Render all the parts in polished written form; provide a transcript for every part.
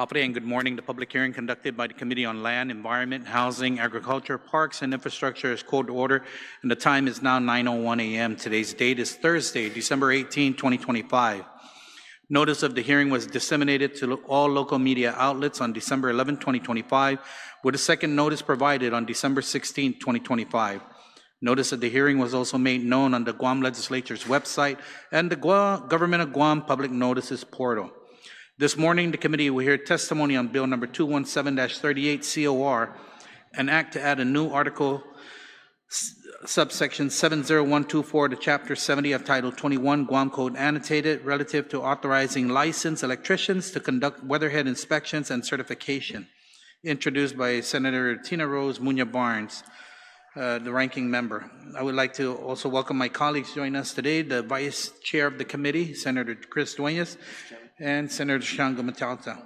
Hapre and good morning. The public hearing conducted by the Committee on Land, Environment, Housing, Agriculture, Parks, and Infrastructure is called to order, and the time is now 9:01 a.m. Today's date is Thursday, December 18, 2025. Notice of the hearing was disseminated to all local media outlets on December 11, 2025, with a second notice provided on December 16, 2025. Notice of the hearing was also made known on the Guam Legislature's website and the Government of Guam Public Notices portal. This morning, the committee will hear testimony on Bill number 217-38 COR, an act to add a new article, subsection 70124 to Chapter 70 of Title 21 Guam Code Annotated, relative to authorizing licensed electricians to conduct weatherhead inspections and certification, introduced by Senator Tina Rose Muñoz Barnes, the ranking member. I would like to also welcome my colleagues joining us today, the Vice Chair of the committee, Senator Chris Duenas, and Senator Shango Matalta.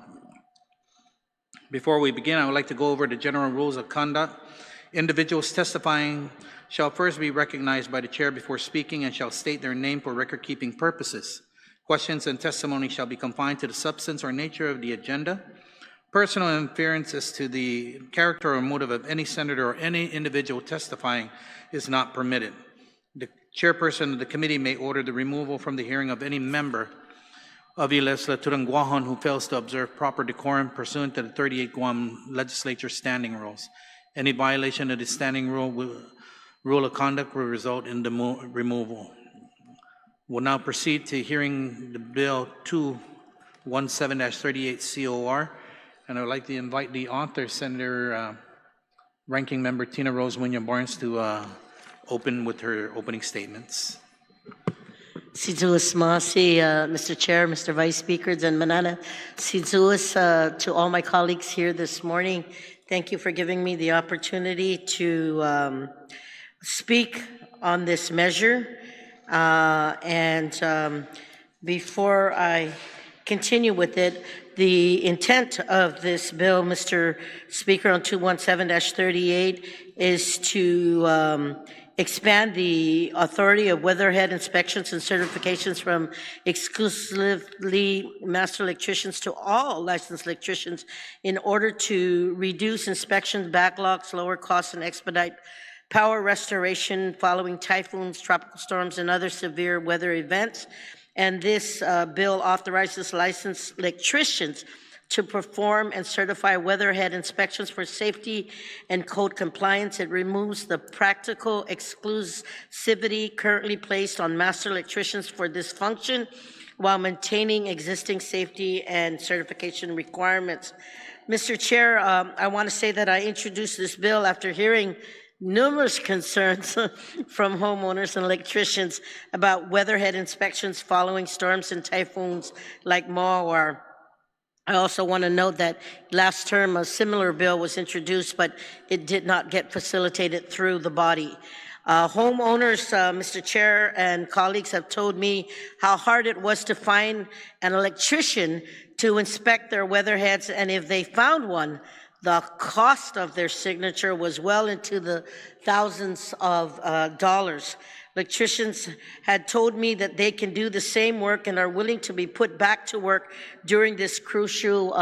Before we begin, I would like to go over the general rules of conduct. Individuals testifying shall first be recognized by the chair before speaking and shall state their name for record-keeping purposes. Questions and testimony shall be confined to the substance or nature of the agenda. Personal interference as to the character or motive of any senator or any individual testifying is not permitted. The chairperson of the committee may order the removal from the hearing of any member of Iles Laturan Guajon who fails to observe proper decorum pursuant to the 38 Guam Legislature standing rules. Any violation of the standing rule of conduct will result in the removal. We'll now proceed to hearing the Bill 217-38 COR, and I would like to invite the author, Senator Ranking Member Tina Rose Muñoz Barnes, to open with her opening statements. Sidzuas Masi, Mr. Chair, Mr. Vice Speaker, and Manana. Sidzuas to all my colleagues here this morning. Thank you for giving me the opportunity to speak on this measure. Before I continue with it, the intent of this bill, Mr. Speaker, on 217-38 is to expand the authority of weatherhead inspections and certifications from exclusively master electricians to all licensed electricians in order to reduce inspection backlogs, lower costs, and expedite power restoration following typhoons, tropical storms, and other severe weather events. And this bill authorizes licensed electricians to perform and certify weatherhead inspections for safety and code compliance. It removes the practical exclusivity currently placed on master electricians for this function while maintaining existing safety and certification requirements. Mr. Chair, I want to say that I introduced this bill after hearing numerous concerns from homeowners and electricians about weatherhead inspections following storms and typhoons like Mawar. I also want to note that last term a similar bill was introduced, but it did not get facilitated through the body. Homeowners, Mr. Chair, and colleagues have told me how hard it was to find an electrician to inspect their weatherheads, and if they found one, the cost of their signature was well into the thousands of dollars. Electricians had told me that they can do the same work and are willing to be put back to work during this crucial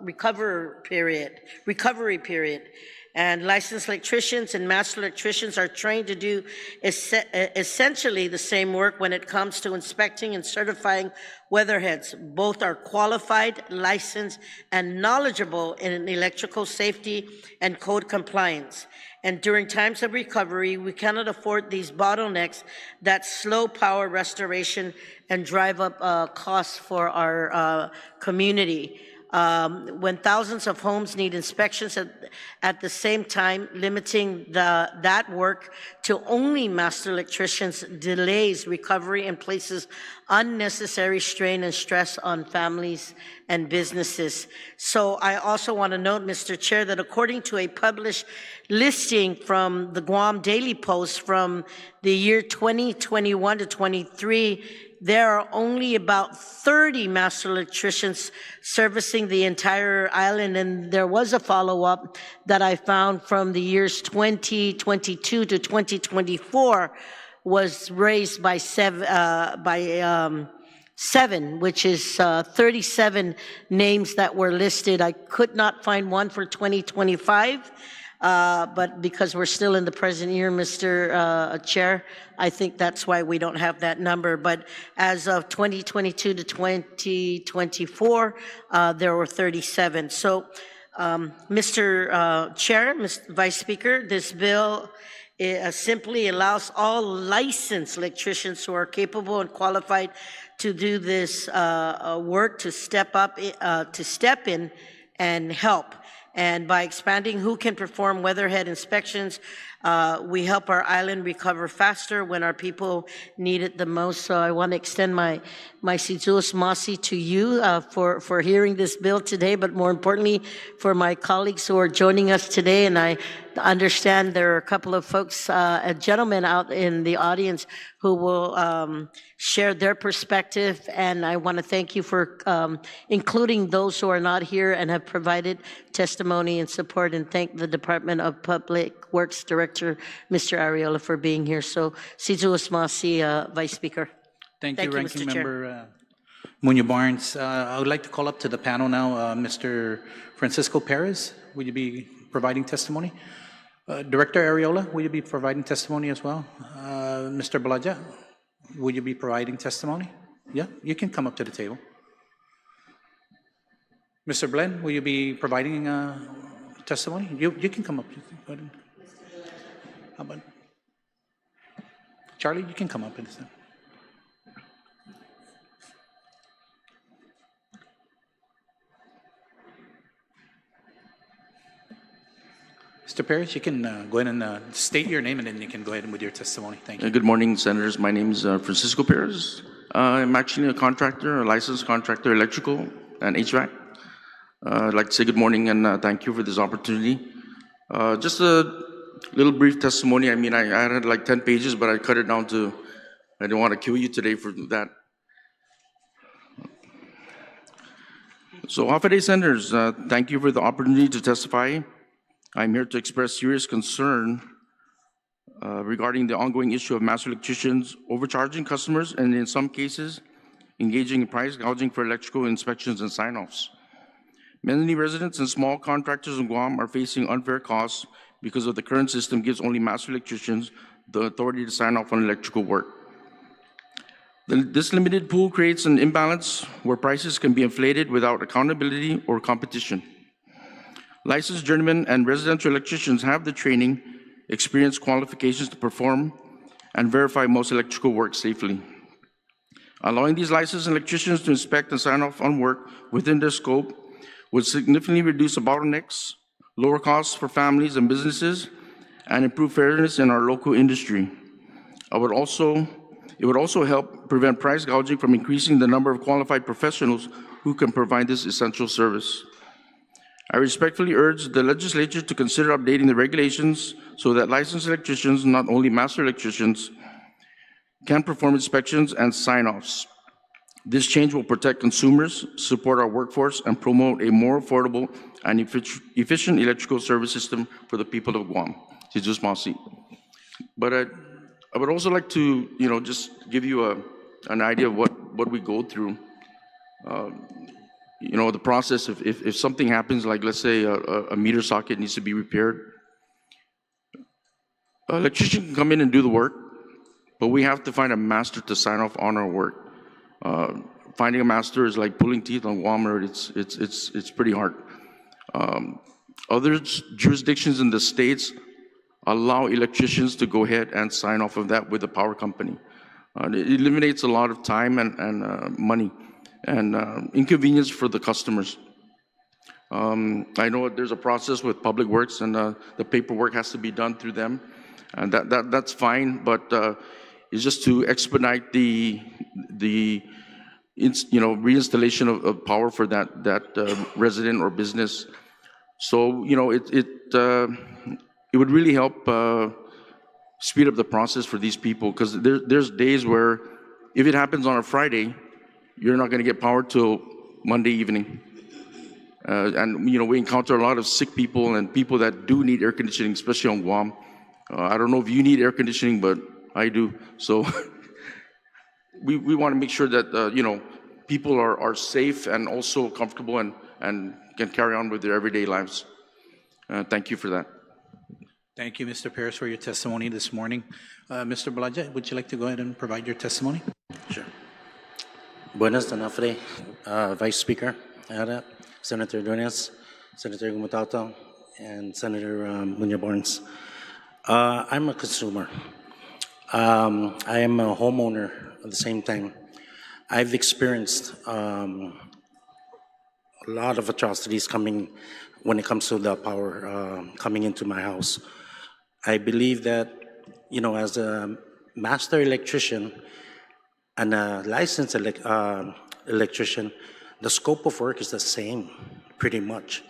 recovery period. And licensed electricians and master electricians are trained to do essentially the same work when it comes to inspecting and certifying weatherheads. Both are qualified, licensed, and knowledgeable in electrical safety and code compliance. And during times of recovery, we cannot afford these bottlenecks that slow power restoration and drive up costs for our community. When thousands of homes need inspections at the same time, limiting that work to only master electricians delays recovery and places unnecessary strain and stress on families and businesses. So I also want to note, Mr. Chair, that according to a published listing from the Guam Daily Post from the year 2021 to 23, there are only about 30 master electricians servicing the entire island, and there was a follow-up that I found from the years 2022 to 2024 was raised by which is 37 names that were listed. I could not find one for 2025, but because we're still in the present year, Mr. Chair, I think that's why we don't have that number. But as of 2022 to 2024, there were 37. So, Mr. Chair, Mr. Vice Speaker, this bill simply allows all licensed electricians who are capable and qualified to do this work to step in and help. And by expanding who can perform weatherhead inspections, we help our island recover faster when our people need it the most. So I want to extend my Si Diyos Masi to you for hearing this bill today, but more importantly, for my colleagues who are joining us today. And I understand there are a couple of folks, gentlemen out in the audience who will share their perspective. And I want to thank you for including those who are not here and have provided testimony and support, and thank the Department of Public Works Director, Mr. Arriola, for being here. So, Si Diyos Masi, Vice Speaker. Thank Thank you, you, Ranking Mr. Chair. Member Muñoz Barnes. I would like to call up to the panel now Mr. Francisco Perez. Will you be providing testimony? Director Arriola, will you be providing testimony as well? Mr. Balaja, will you be providing testimony? Yeah, you can come up to the table. Mr. Blen, will you be providing testimony? You can come up. How about Charlie? You can come up. Mr. Perez, you can go ahead and state your name, and then you can go ahead with your testimony. Thank you. Good morning, Senators. My name is Francisco Perez. I'm actually a contractor, a licensed contractor, electrical and HVAC. I'd like to say good morning and thank you for this opportunity. Just a little brief testimony. I mean, I had like 10 pages, but I cut it down to, I didn't want to kill you today for that. So, Hafa Senators, thank you for the opportunity to testify. I'm here to express serious concern regarding the ongoing issue of master electricians overcharging customers and in some cases engaging in price gouging for electrical inspections and sign-offs. Many residents and small contractors in Guam are facing unfair costs because of the current system gives only master electricians the authority to sign off on electrical work. This limited pool creates an imbalance where prices can be inflated without accountability or competition. Licensed journeymen and residential electricians have the training, experience, qualifications to perform and verify most electrical work safely. Allowing these licensed electricians to inspect and sign off on work within their scope would significantly reduce the bottlenecks, lower costs for families and businesses, and improve fairness in our local industry. It would also help prevent price gouging from increasing the number of qualified professionals who can provide this essential service. I respectfully urge the legislature to consider updating the regulations so that licensed electricians, not only master electricians, can perform inspections and sign-offs. This change will protect consumers, support our workforce, and promote a more affordable and efficient electrical service system for the people of Guam. Si Diyos Masi. But I would also like to, just give you an idea of what we go through. The process, if something happens, like let's say a meter socket needs to be repaired, an electrician can come in and do the work, but we have to find a master to sign off on our work. Finding a master is like pulling teeth on Walmart. It's pretty hard. Other jurisdictions in the states allow electricians to go ahead and sign off of that with the power company. It eliminates a lot of time and money and inconvenience for the customers. I know there's a process with Public Works, and the paperwork has to be done through them, and that's fine. But it's just to expedite the reinstallation of power for that resident or business. So it would really help speed up the process for these people, because there's days where if it happens on a Friday, you're not going to get power till Monday evening. And we encounter a lot of sick people and people that do need air conditioning, especially on Guam. I don't know if you need air conditioning, but I do. So we want to make sure that, you know, people are safe and also comfortable and can carry on with their everyday lives. Thank you for that. Thank you, Mr. Perez, for your testimony this morning. Mr. Balaja, would you like to go ahead and provide your testimony? Sure. Buenas Tanafre, Vice Speaker, Senator Duenas, Senator Gumatato, and Senator Munya Barnes. I'm a consumer. I am a homeowner at the same time. I've experienced a lot of atrocities coming when it comes to the power coming into my house. I believe that, you know, as a master electrician and a licensed electrician, the scope of work is the same, pretty much.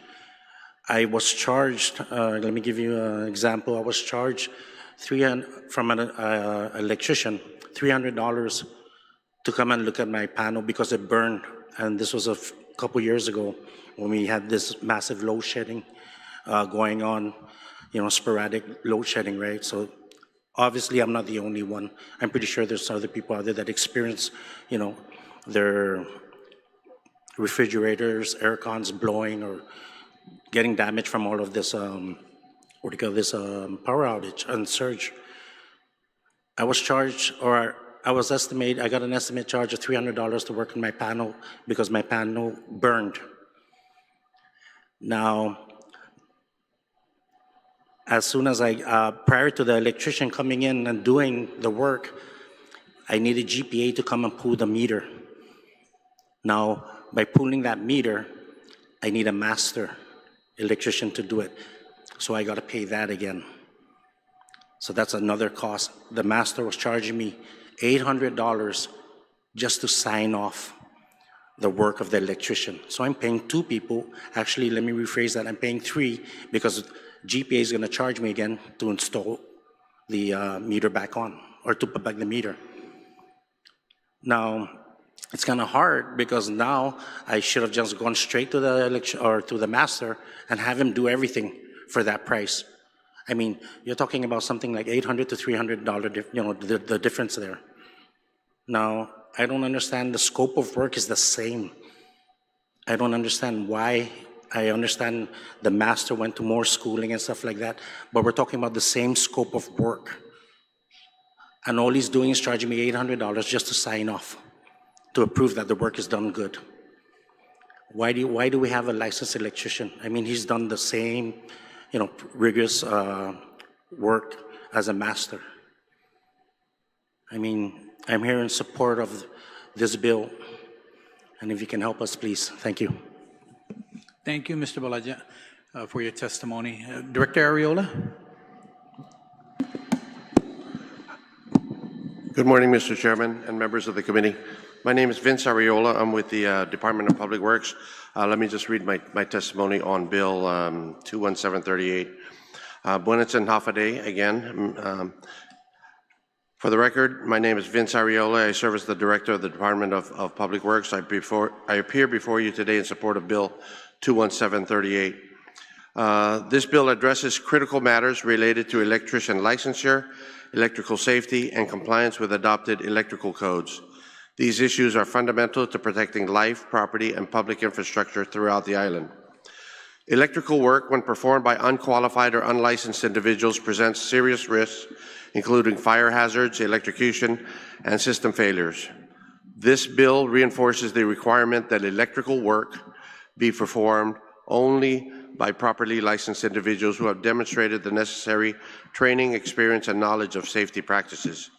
I was charged, let me give you an example. I was charged from an electrician, $300 to come and look at my panel because it burned. And this was a couple years ago when we had this massive load shedding going on, you know, sporadic load shedding, right? So obviously I'm not the only one. I'm pretty sure there's other people out there that experience, you know, their refrigerators, air cons blowing or getting damaged from all of this, power outage and surge. I was charged, or I got an estimate charge of $300 to work on my panel because my panel burned. Now, as soon as prior to the electrician coming in and doing the work, I needed GPA to come and pull the meter. Now, by pulling that meter, I need a master electrician to do it. So I got to pay that again. So that's another cost. The master was charging me $800 just to sign off the work of the electrician. So I'm paying two people. Actually, let me rephrase that. I'm paying three because GPA is going to charge me again to install the meter back on or to put back the meter. Now, it's kind of hard because now I should have just gone straight to the master and have him do everything for that price. I mean, you're talking about something like $800 to $300, you know, the difference there. Now, I don't understand. The scope of work is the same. I don't understand why. I understand the master went to more schooling and stuff like that, but we're talking about the same scope of work. And all he's doing is charging me $800 just to sign off, to approve that the work is done good. Why do we have a licensed electrician? I mean, he's done the same, you know, rigorous work as a master. I mean, I'm here in support of this bill, and if you can help us, please. Thank you. Thank you, Mr. Balaja, for your testimony. Director Arreola? Good morning, Mr. Chairman and members of the committee. My name is Vince Arreola. I'm with the Department of Public Works. Let me just read my testimony on Bill 21738. Buenas and Hafade again. For the record, my name is Vince Arreola. I serve as the Director of the Department of Public Works. I appear before you today in support of Bill 21738. This bill addresses critical matters related to electrician licensure, electrical safety, and compliance with adopted electrical codes. These issues are fundamental to protecting life, property, and public infrastructure throughout the island. Electrical work, when performed by unqualified or unlicensed individuals, presents serious risks, including fire hazards, electrocution, and system failures. This bill reinforces the requirement that electrical work be performed only by properly licensed individuals who have demonstrated the necessary training, experience, and knowledge of safety practices.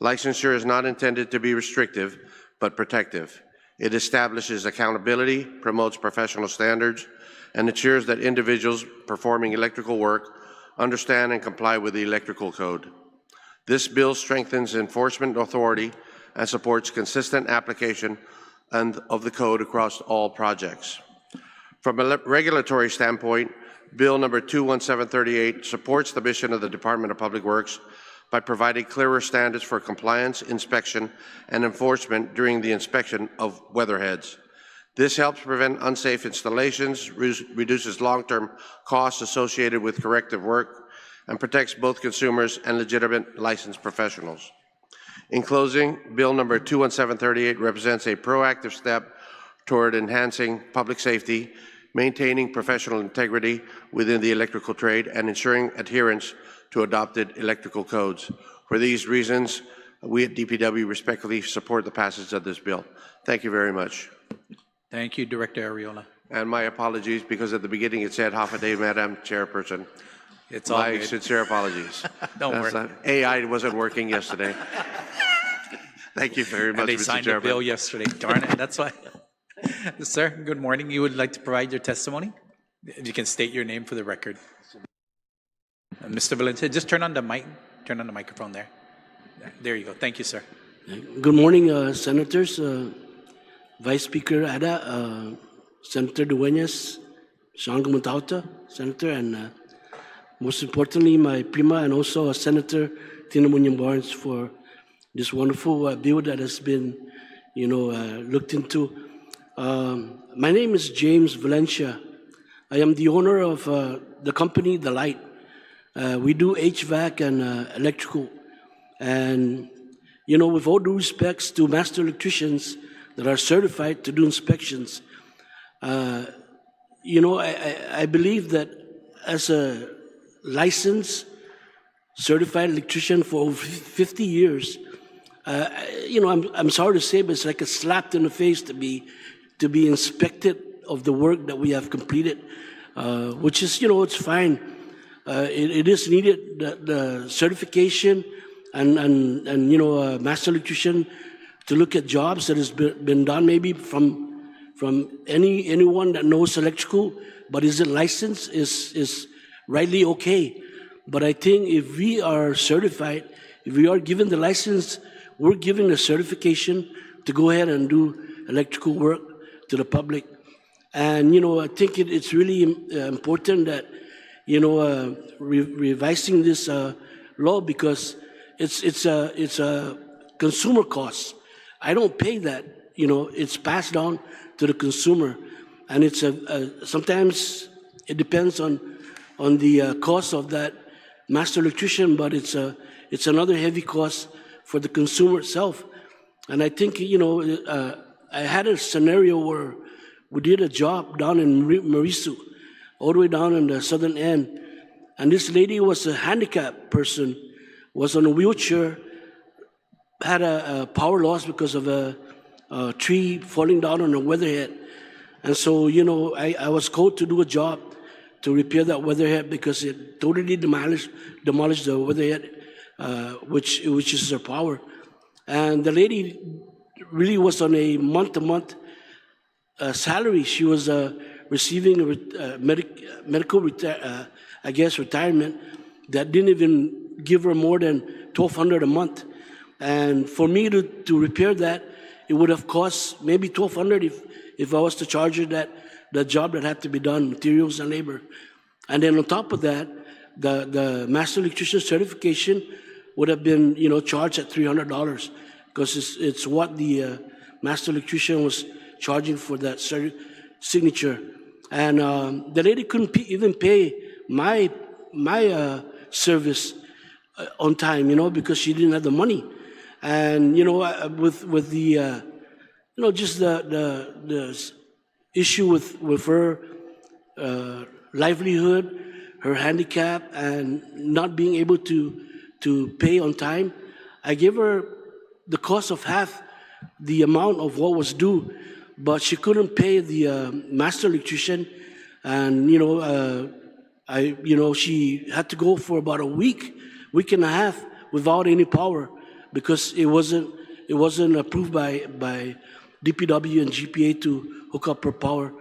Licensure is not intended to be restrictive, but protective. It establishes accountability, promotes professional standards, and ensures that individuals performing electrical work understand and comply with the electrical code. This bill strengthens enforcement authority and supports consistent application of the code across all projects. From a regulatory standpoint, Bill number 21738 supports the mission of the Department of Public Works by providing clearer standards for compliance, inspection, and enforcement during the inspection of weatherheads. This helps prevent unsafe installations, reduces long-term costs associated with corrective work, and protects both consumers and legitimate licensed professionals. In closing, Bill number 21738 represents a proactive step toward enhancing public safety, maintaining professional integrity within the electrical trade, and ensuring adherence to adopted electrical codes. For these reasons, we at DPW respectfully support the passage of this bill. Thank you very much. Thank you, Director Arreola. And my apologies, because at the beginning it said half a day, Madam Chairperson. It's all My good. sincere apologies. Don't worry. AI wasn't working yesterday. Thank you very much, And they Mr. signed the bill Chairman. yesterday. Darn it, that's why. Sir, good morning. You would like to provide your testimony? If you can state your name for the record. Mr. Valencia, just turn on the mic. Turn on the microphone there. There you go. Thank you, sir. Good morning, Senators, Vice Speaker Ada, Senator Duenas, Sean Gumatauta, Senator, and most importantly, my prima and also Senator Tina Munyang Barnes for this wonderful bill that has been, looked into. My name is James Valencia. I am the owner of the company, The Light. We do HVAC and electrical. And, with all due respects to master electricians that are certified to do inspections, I believe that as a licensed, certified electrician for over 50 years, I'm sorry to say, but it's like a slap in the face to be inspected of the work that we have completed, which is, it's fine. It is needed, the certification and master electrician to look at jobs that has been done maybe from anyone that knows electrical, but is it licensed, is rightly okay. But I think if we are certified, if we are given the license, we're given a certification to go ahead and do electrical work to the public. And, I think it's really important that, revising this law, because it's a consumer cost. I don't pay that, it's passed on to the consumer. And it's sometimes it depends on the cost of that master electrician, but it's another heavy cost for the consumer itself. And I think, I had a scenario where we did a job down in Marisu, all the way down in the southern end. And this lady was a handicapped person, was on a wheelchair, had a power loss because of a tree falling down on a weatherhead. And so, I was called to do a job to repair that weatherhead because it totally demolished the weatherhead, which is her power. And the lady really was on a month-to-month salary. She was receiving a medical retirement that didn't even give her more than $1,200 a month. And for me to repair that, it would have cost maybe $1,200 if I was to charge her the job that had to be done, materials and labor. And then on top of that, the master electrician certification would have been, charged at $300 because it's what the master electrician was charging for that signature. And the lady couldn't even pay my service on time, because she didn't have the money. And with the just the issue with her livelihood, her handicap, and not being able to pay on time, I gave her the cost of half the amount of what was due, but she couldn't pay the master electrician, and she had to go for about a week and a half without any power because it wasn't approved by DPW and GPA to hook up her power,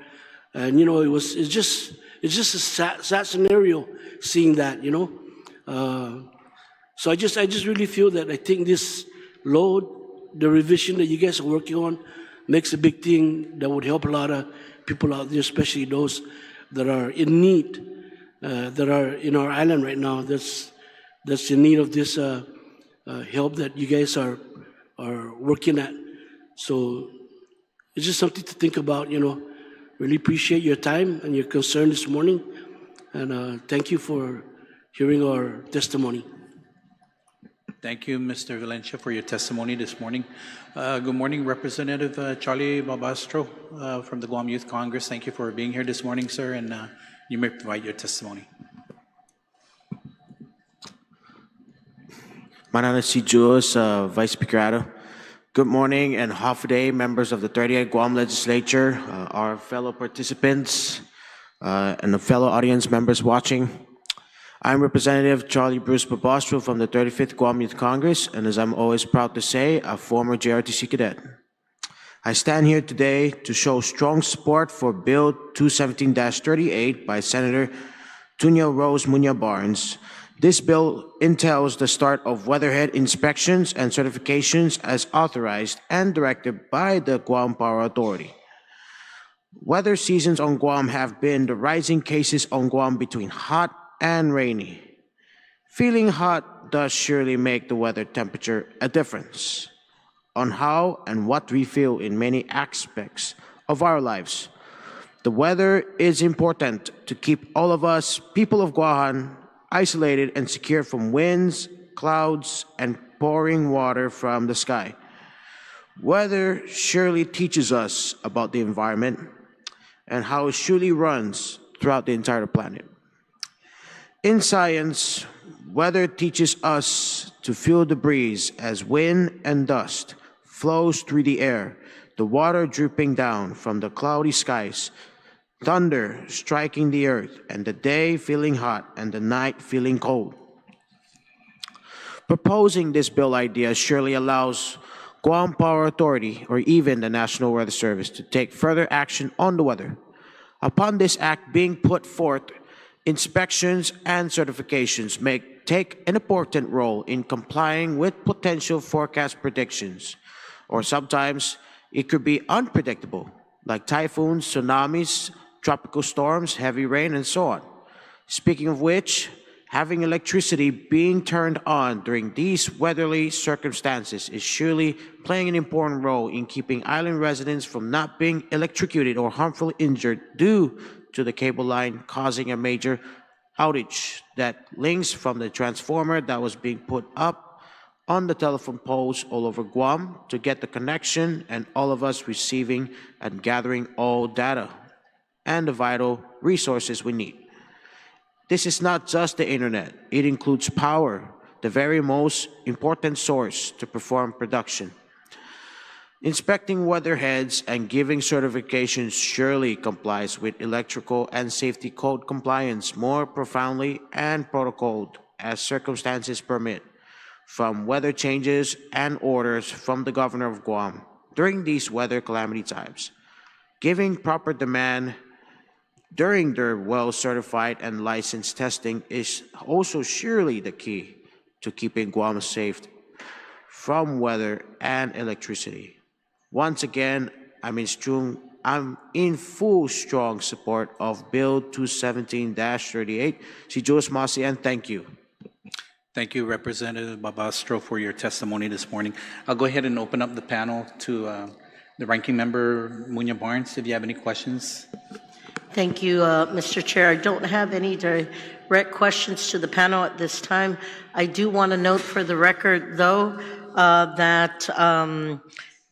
and it's just a sad scenario seeing that, So I just really feel that I think this law, the revision that you guys are working on, makes a big thing that would help a lot of people out there, especially those that are in need, that are in our island right now. That's in need of this help that you guys are working at. So it's just something to think about. Really appreciate your time and your concern this morning, and thank you for hearing our testimony. Thank you, Mr. Valencia, for your testimony this morning. Good morning, Representative Charlie Babastro from the Guam Youth Congress. Thank you for being here this morning, sir, and you may provide your testimony. Manana si Jules, Vice Speaker Addo. Good morning and half a day, members of the 38th Guam Legislature, our fellow participants, and the fellow audience members watching. I'm Representative Charlie Bruce Babastro from the 35th Guam Youth Congress, and as I'm always proud to say, a former JRTC cadet. I stand here today to show strong support for Bill 217-38 by Senator Tunya Rose Munya Barnes. This bill entails the start of weatherhead inspections and certifications as authorized and directed by the Guam Power Authority. Weather seasons on Guam have been the rising cases on Guam between hot and rainy. Feeling hot does surely make the weather temperature a difference on how and what we feel in many aspects of our lives. The weather is important to keep all of us, people of Guam, isolated and secure from winds, clouds, and pouring water from the sky. Weather surely teaches us about the environment and how it surely runs throughout the entire planet. In science, weather teaches us to feel the breeze as wind and dust flows through the air, the water dripping down from the cloudy skies, thunder striking the earth, and the day feeling hot and the night feeling cold. Proposing this bill idea surely allows Guam Power Authority or even the National Weather Service to take further action on the weather. Upon this act being put forth, inspections and certifications may take an important role in complying with potential forecast predictions, or sometimes it could be unpredictable, like typhoons, tsunamis, tropical storms, heavy rain, and so on. Speaking of which, having electricity being turned on during these weatherly circumstances is surely playing an important role in keeping island residents from not being electrocuted or harmfully injured due to the cable line causing a major outage that links from the transformer that was being put up on the telephone poles all over Guam to get the connection and all of us receiving and gathering all data and the vital resources we need. This is not just the internet. It includes power, the very most important source to perform production. Inspecting weatherheads and giving certifications surely complies with electrical and safety code compliance more profoundly and protocoled as circumstances permit, from weather changes and orders from the governor of Guam during these weather calamity times. Giving proper demand during their well-certified and licensed testing is also surely the key to keeping Guam safe from weather and electricity. Once again, I'm in full strong support of Bill 217-38. Si Jules Masi, and thank you. Thank you, Representative Babastro, for your testimony this morning. I'll go ahead and open up the panel to the Ranking Member Munya Barnes, if you have any questions. Thank you, Mr. Chair. I don't have any direct questions to the panel at this time. I do want to note for the record, though, that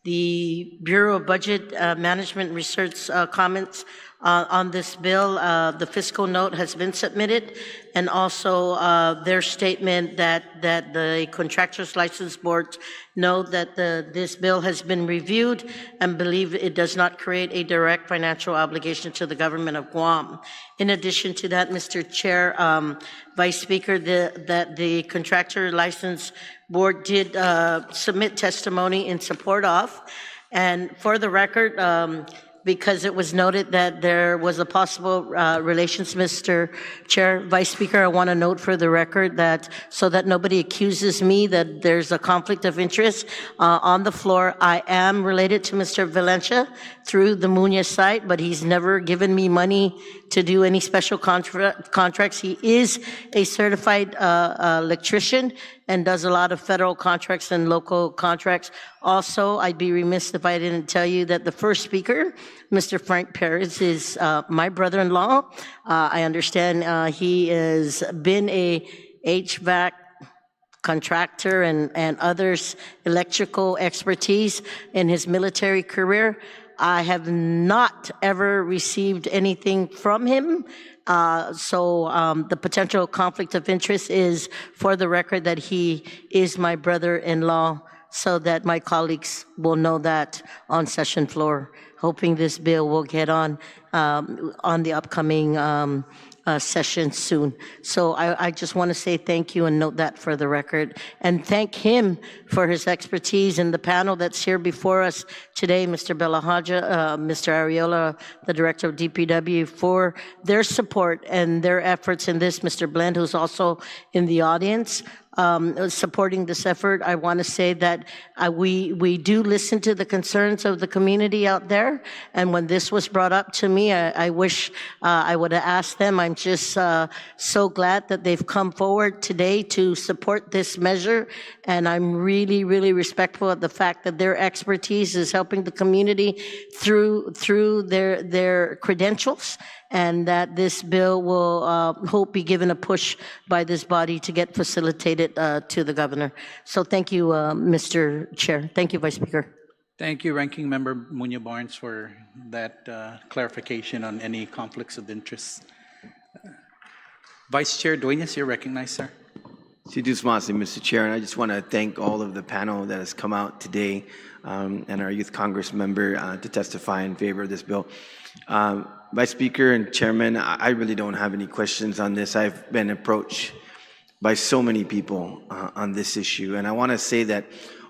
the Bureau of Budget Management Research comments on this bill, the fiscal note has been submitted, and also their statement that the Contractors License Board know that this bill has been reviewed and believe it does not create a direct financial obligation to the government of Guam. In addition to that, Mr. Chair, Vice Speaker, that the Contractor License Board did submit testimony in support of, and for the record, because it was noted that there was a possible relations, Mr. Chair, Vice Speaker, I want to note for the record that so that nobody accuses me that there's a conflict of interest on the floor, I am related to Mr. Valencia through the Munya site, but he's never given me money to do any special contracts. He is a certified electrician and does a lot of federal contracts and local contracts. Also, I'd be remiss if I didn't tell you that the first speaker, Mr. Frank Perez, is my brother-in-law. I understand he has been a HVAC contractor and others' electrical expertise in his military career. I have not ever received anything from him. So the potential conflict of interest is, for the record, that he is my brother-in-law, so that my colleagues will know that on session floor, hoping this bill will get on the upcoming session soon. So I just want to say thank you and note that for the record, and thank him for his expertise in the panel that's here before us today, Mr. Belahaja, Mr. Ariola, the Director of DPW, for their support and their efforts in this, Mr. Blend, who's also in the audience, supporting this effort. I want to say that we do listen to the concerns of the community out there, and when this was brought up to me, I wish I would have asked them. I'm just so glad that they've come forward today to support this measure, and I'm really, really respectful of the fact that their expertise is helping the community through their credentials, and that this bill will, hope, be given a push by this body to get facilitated to the governor. So thank you, Mr. Chair. Thank you, Vice Speaker. Thank you, Ranking Member Munya Barnes, for that clarification on any conflicts of interest. Vice Chair Duenas, you're recognized, sir. Si Dusmasi, Mr. Chair, and I just want to thank all of the panel that has come out today and our Youth Congress member to testify in favor of this bill. Vice Speaker and Chairman, I really don't have any questions on this. I've been approached by so many people on this issue, and I want to say that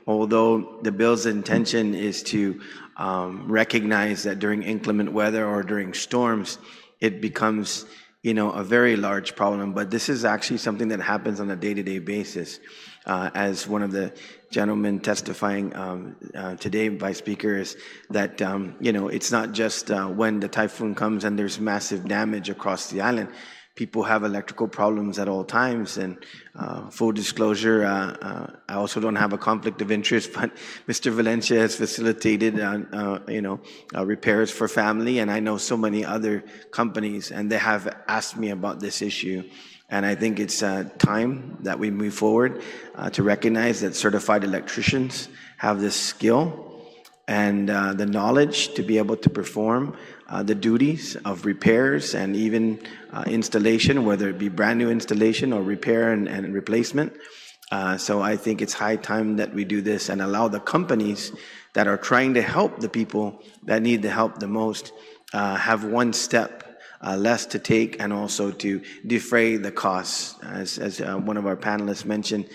although the bill's intention is to recognize that during inclement weather or during storms, it becomes, a very large problem, but this is actually something that happens on a day-to-day basis. As one of the gentlemen testifying today, Vice Speaker, is that, it's not just when the typhoon comes and there's massive damage across the island. People have electrical problems at all times, and full disclosure, I also don't have a conflict of interest, but Mr. Valencia has facilitated, repairs for family, and I know so many other companies, and they have asked me about this issue. And I think it's time that we move forward to recognize that certified electricians have this skill and the knowledge to be able to perform the duties of repairs and even installation, whether it be brand new installation or repair and replacement. So I think it's high time that we do this and allow the companies that are trying to help the people that need the help the most have one step less to take, and also to defray the costs. As one of our panelists mentioned,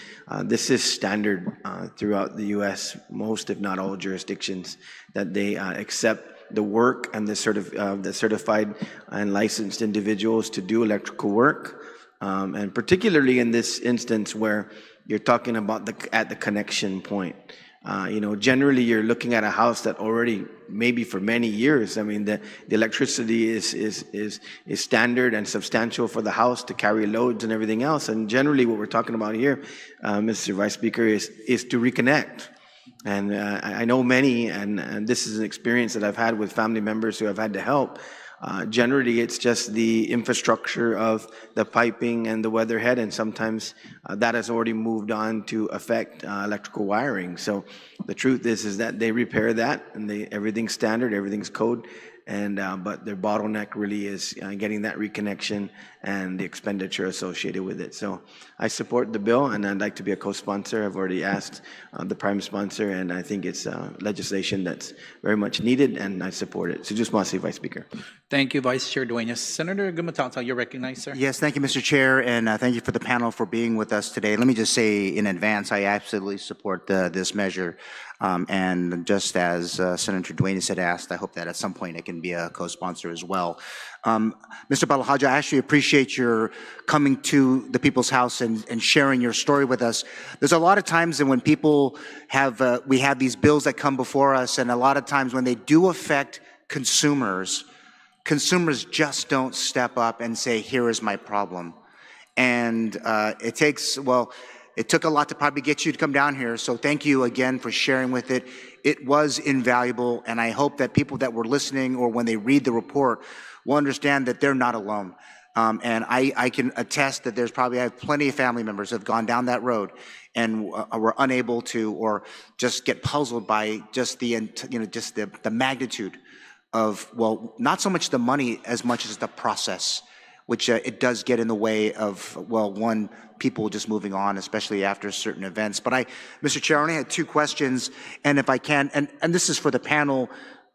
this is standard throughout the U.S., most if not all jurisdictions, that they accept the work and the certified and licensed individuals to do electrical work, and particularly in this instance where you're talking about at the connection point. Generally you're looking at a house that already, maybe for many years, I mean, the electricity is standard and substantial for the house to carry loads and everything else. And generally what we're talking about here, Mr. Vice Speaker, is to reconnect. And I know many, and this is an experience that I've had with family members who have had to help. Generally, it's just the infrastructure of the piping and the weatherhead, and sometimes that has already moved on to affect electrical wiring. So the truth is that they repair that, and everything's standard, everything's code, and but their bottleneck really is getting that reconnection and the expenditure associated with it. So I support the bill, and I'd like to be a co-sponsor. I've already asked the prime sponsor, and I think it's legislation that's very much needed, and I support it. So just want to say, Vice Speaker. Thank you, Vice Chair Duenas. Senator Gumatata, you're recognized, sir. Yes, thank you, Mr. Chair, and thank you for the panel for being with us today. Let me just say in advance, I absolutely support this measure. And just as Senator Duenas had asked, I hope that at some point I can be a co-sponsor as well. Mr. Belahaja, I actually appreciate your coming to the People's House and sharing your story with us. There's a lot of times that when people have, we have these bills that come before us, and a lot of times when they do affect consumers just don't step up and say, here is my problem. And it took a lot to probably get you to come down here, so thank you again for sharing with it. It was invaluable, and I hope that people that were listening or when they read the report will understand that they're not alone. And I can attest that I have plenty of family members who have gone down that road and were unable to, or just get puzzled by just the magnitude of, well, not so much the money as much as the process, which it does get in the way of, well, people just moving on, especially after certain events. But Mr. Chair, I only had 2 questions, and if I can, and this is for the panel,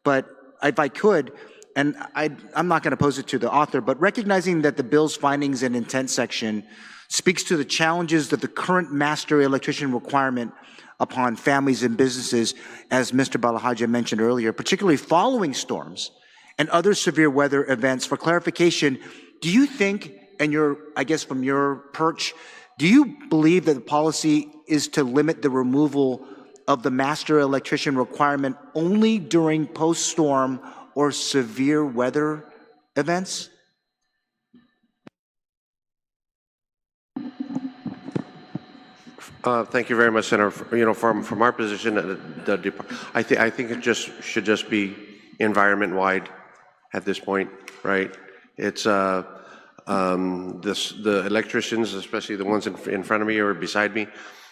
but if I could, and I'm not going to pose it to the author, but recognizing that the bill's findings and intent section speaks to the challenges that the current master electrician requirement upon families and businesses, as Mr. Balahaja mentioned earlier, particularly following storms and other severe weather events. For clarification, do you think, and I guess from your perch, do you believe that the policy is to limit the removal of the master electrician requirement only during post-storm or severe weather events? Thank you very much, Senator. From our position, I think it should just be environment-wide at this point, right? It's the electricians, especially the ones in front of me or beside me,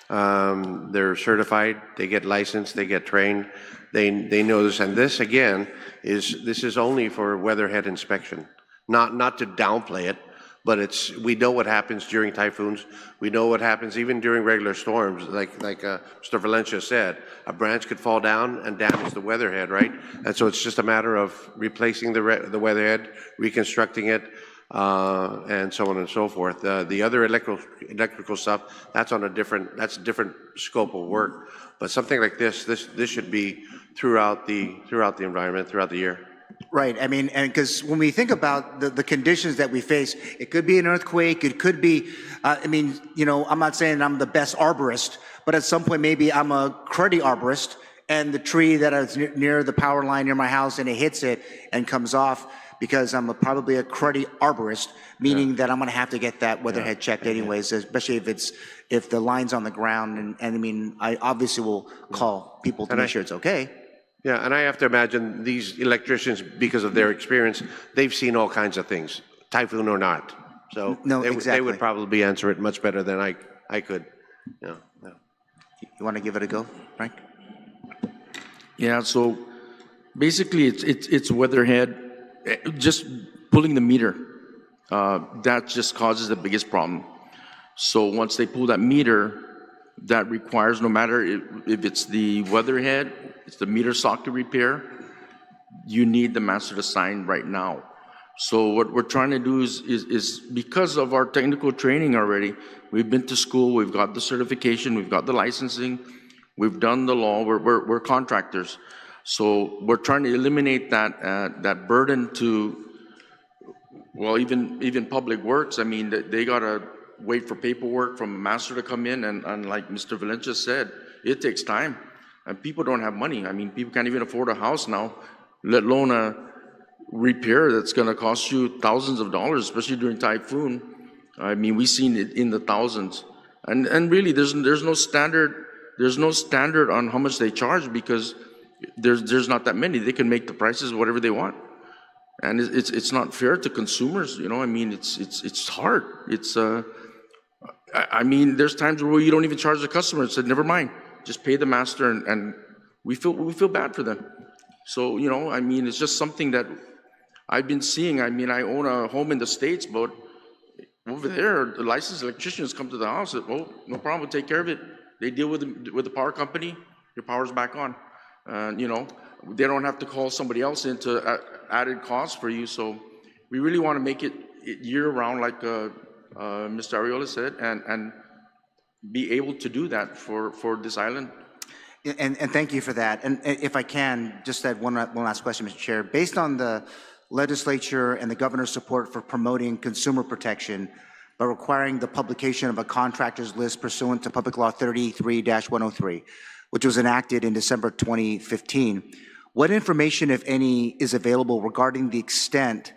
they're certified, they get licensed, they get trained, they know this, and this again is only for weatherhead inspection, not to downplay it, but we know what happens during typhoons. We know what happens even during regular storms. Like Mr. Valencia said, a branch could fall down and damage the weatherhead, right? And so it's just a matter of replacing the weatherhead, reconstructing it, and so on and so forth. The other electrical stuff, that's a different scope of work. But something like this should be throughout the environment, throughout the year. Right. I mean, and because when we think about the conditions that we face, it could be an earthquake, it could be, I'm not saying I'm the best arborist, but at some point maybe I'm a cruddy arborist, and the tree that is near the power line near my house, and it hits it and comes off because I'm probably a cruddy arborist, meaning that I'm going to have to get that weatherhead checked anyways, especially if the line's on the ground. And I obviously will call people to make sure it's okay. Yeah, and I have to imagine these electricians, because of their experience, they've seen all kinds of things, typhoon or not. So they would probably answer it much better than I could. Yeah. You want to give it a go, Frank? Yeah, so basically it's weatherhead, just pulling the meter. That just causes the biggest problem. So once they pull that meter, that requires, no matter if it's the weatherhead, it's the meter socket repair, you need the master to sign right now. So what we're trying to do is because of our technical training already, we've been to school, we've got the certification, we've got the licensing, we've done the law, we're contractors. So we're trying to eliminate that burden to, well, even Public Works. I mean, they gotta wait for paperwork from a master to come in, and like Mr. Valencia said, it takes time. And people don't have money. I mean, people can't even afford a house now, let alone a repair that's going to cost you thousands of dollars, especially during typhoon. I mean, we've seen it in the thousands. And really, there's no standard. There's no standard on how much they charge, because there's not that many. They can make the prices whatever they want, and it's not fair to consumers. I mean, it's hard. I mean, there's times where you don't even charge the customer. It said, never mind, just pay the master, and we feel bad for them. So, I mean, it's just something that I've been seeing. I mean, I own a home in the States, but over there, the licensed electricians come to the house, and, oh, no problem, we'll take care of it. They deal with the power company, your power's back on. They don't have to call somebody else into added costs for you. So we really want to make it year-round, like Mr. Arriola said, and be able to do that for this island. And thank you for that. And if I can, just add one last question, Mr. Chair. Based on the legislature and the governor's support for promoting consumer protection by requiring the publication of a contractors list pursuant to Public Law 33-103, which was enacted in December 2015, what information, if any, is available regarding the extent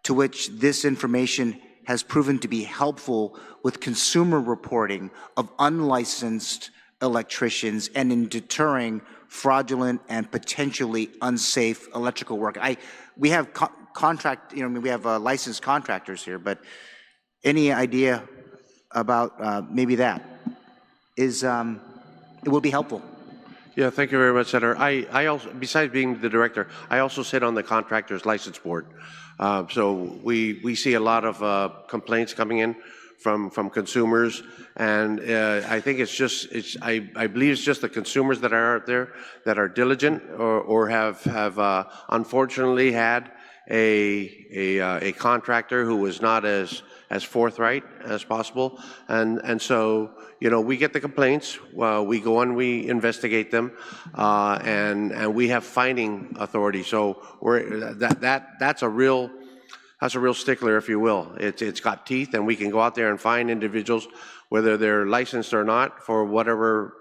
to which this information has proven to be helpful with consumer reporting of unlicensed electricians and in deterring fraudulent and potentially unsafe electrical work? We have contract, I mean, we have licensed contractors here, but any idea about maybe that is, it will be helpful. Yeah, thank you very much, Senator. I also, besides being the director, I also sit on the Contractors License Board. So we see a lot of complaints coming in from consumers, and I think I believe it's just the consumers that are out there that are diligent or have unfortunately had a contractor who was not as forthright as possible, and so we get the complaints, we go and we investigate them, and we have fining authority. So that's a real stickler, if you will. It's got teeth, and we can go out there and fine individuals, whether they're licensed or not, for whatever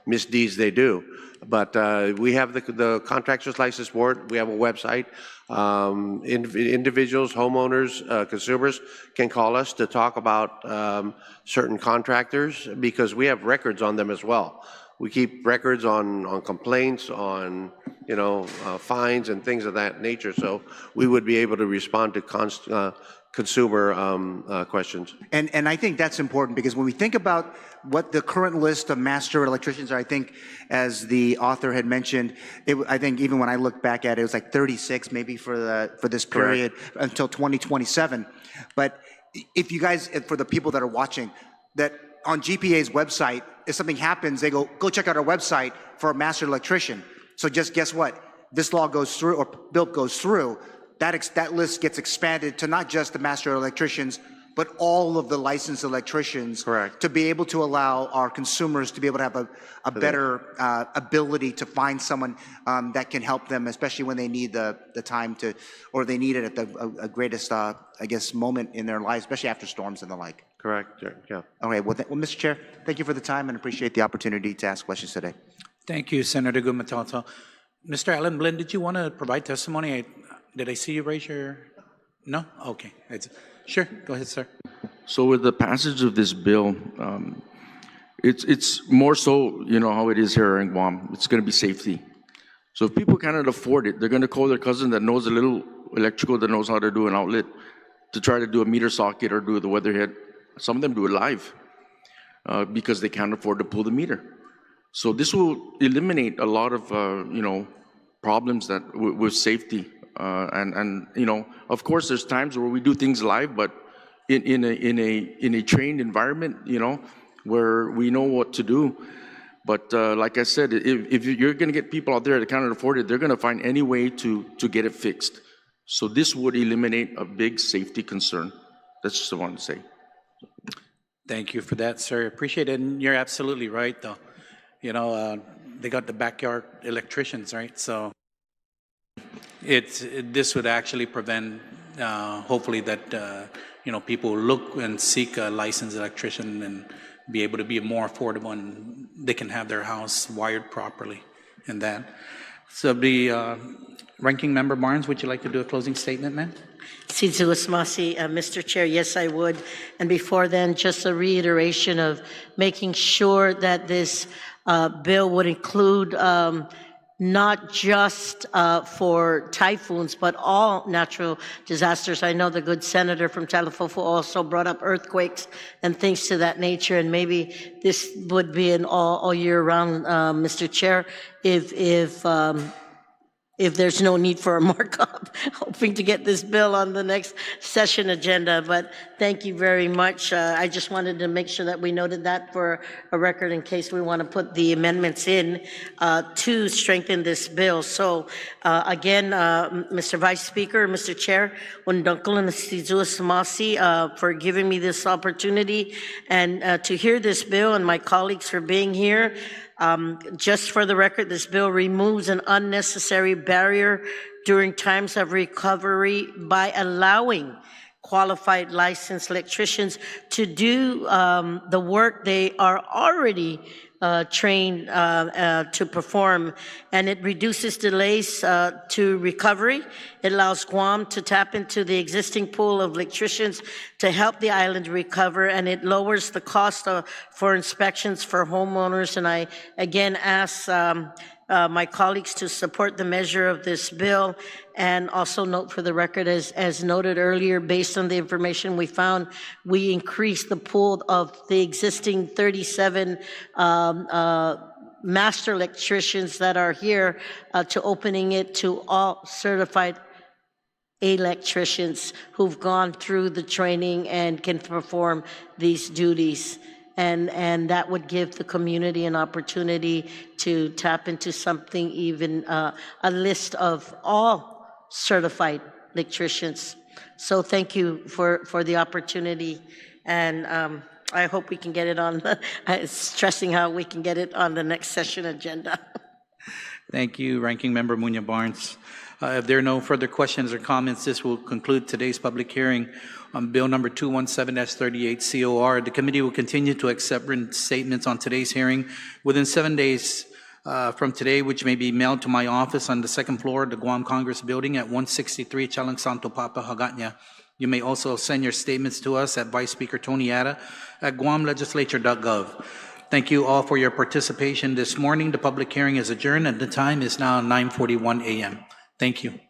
misdeeds they do. But we have the Contractors License Board. We have a website. Individuals, homeowners, consumers can call us to talk about certain contractors because we have records on them as well. We keep records on complaints, on fines and things of that nature. So we would be able to respond to consumer questions. And I think that's important because when we think about what the current list of master electricians are, I think, as the author had mentioned, I think even when I look back at it, it was like 36 maybe for this period until 2027. But if you guys, for the people that are watching, that on GPA's website, if something happens, they go check out our website for a master electrician. So just guess what? This law goes through, or bill goes through, that list gets expanded to not just the master electricians, but all of the licensed electricians. Correct. To be able to allow our consumers to be able to have a better ability to find someone that can help them, especially when they need the time to, or they need it at the greatest, I guess, moment in their lives, especially after storms and the like. Correct, yeah. Okay, well, Mr. Chair, thank you for the time and appreciate the opportunity to ask questions today. Thank you, Senator Gumatato. Mr. Alan Blinn, did you want to provide testimony? Did I see you raise your... No? Okay. Sure. Go ahead, sir. So with the passage of this bill, it's more so, how it is here in Guam. It's going to be safety. So if people cannot afford it, they're going to call their cousin that knows a little electrical, that knows how to do an outlet, to try to do a meter socket or do the weatherhead. Some of them do it live because they can't afford to pull the meter. So this will eliminate a lot of, problems that with safety. And of course, there's times where we do things live, but in a trained environment, where we know what to do. But like I said, if you're going to get people out there that cannot afford it, they're going to find any way to get it fixed. So this would eliminate a big safety concern. That's just what I wanted to say. Thank you for that, sir. Appreciate it. And you're absolutely right, though. They got the backyard electricians, right? So this would actually prevent, hopefully, that people look and seek a licensed electrician and be able to be more affordable, and they can have their house wired properly and that. So the Ranking Member Barnes, would you like to do a closing statement, ma'am? Mr. Chair, yes, I would. And before then, just a reiteration of making sure that this bill would include not just for typhoons, but all natural disasters. I know the good senator from Talifofo also brought up earthquakes and things to that nature, and maybe this would be an all year round, Mr. Chair, if there's no need for a markup, hoping to get this bill on the next session agenda. But thank you very much. I just wanted to make sure that we noted that for a record in case we want to put the amendments in to strengthen this bill. So again, Mr. Vice Speaker, Mr. Chair, Undunkel Samasi for giving me this opportunity and to hear this bill, and my colleagues for being here. Just for the record, this bill removes an unnecessary barrier during times of recovery by allowing qualified licensed electricians to do the work they are already trained to perform, and it reduces delays to recovery. It allows Guam to tap into the existing pool of electricians to help the island recover, and it lowers the cost for inspections for homeowners. And I again ask my colleagues to support the measure of this bill, and also note for the record, as noted earlier, based on the information we found, we increased the pool of the existing 37 master electricians that are here to opening it to all certified electricians who've gone through the training and can perform these duties. And that would give the community an opportunity to tap into something, even a list of all certified electricians. So thank you for the opportunity, and I hope we can get it on, stressing how we can get it on the next session agenda. Thank you, Ranking Member Munya Barnes. If there are no further questions or comments, this will conclude today's public hearing on Bill number 217-38 COR. The committee will continue to accept written statements on today's hearing within 7 days from today, which may be mailed to my office on the second floor of the Guam Congress Building at 163 Chalang Santo Papa, Hagåtña. You may also send your statements to us at Vice Speaker Tony Ada at guamlegislature.gov. Thank you all for your participation this morning. The public hearing is adjourned and the time is now 9:41 a.m. Thank you.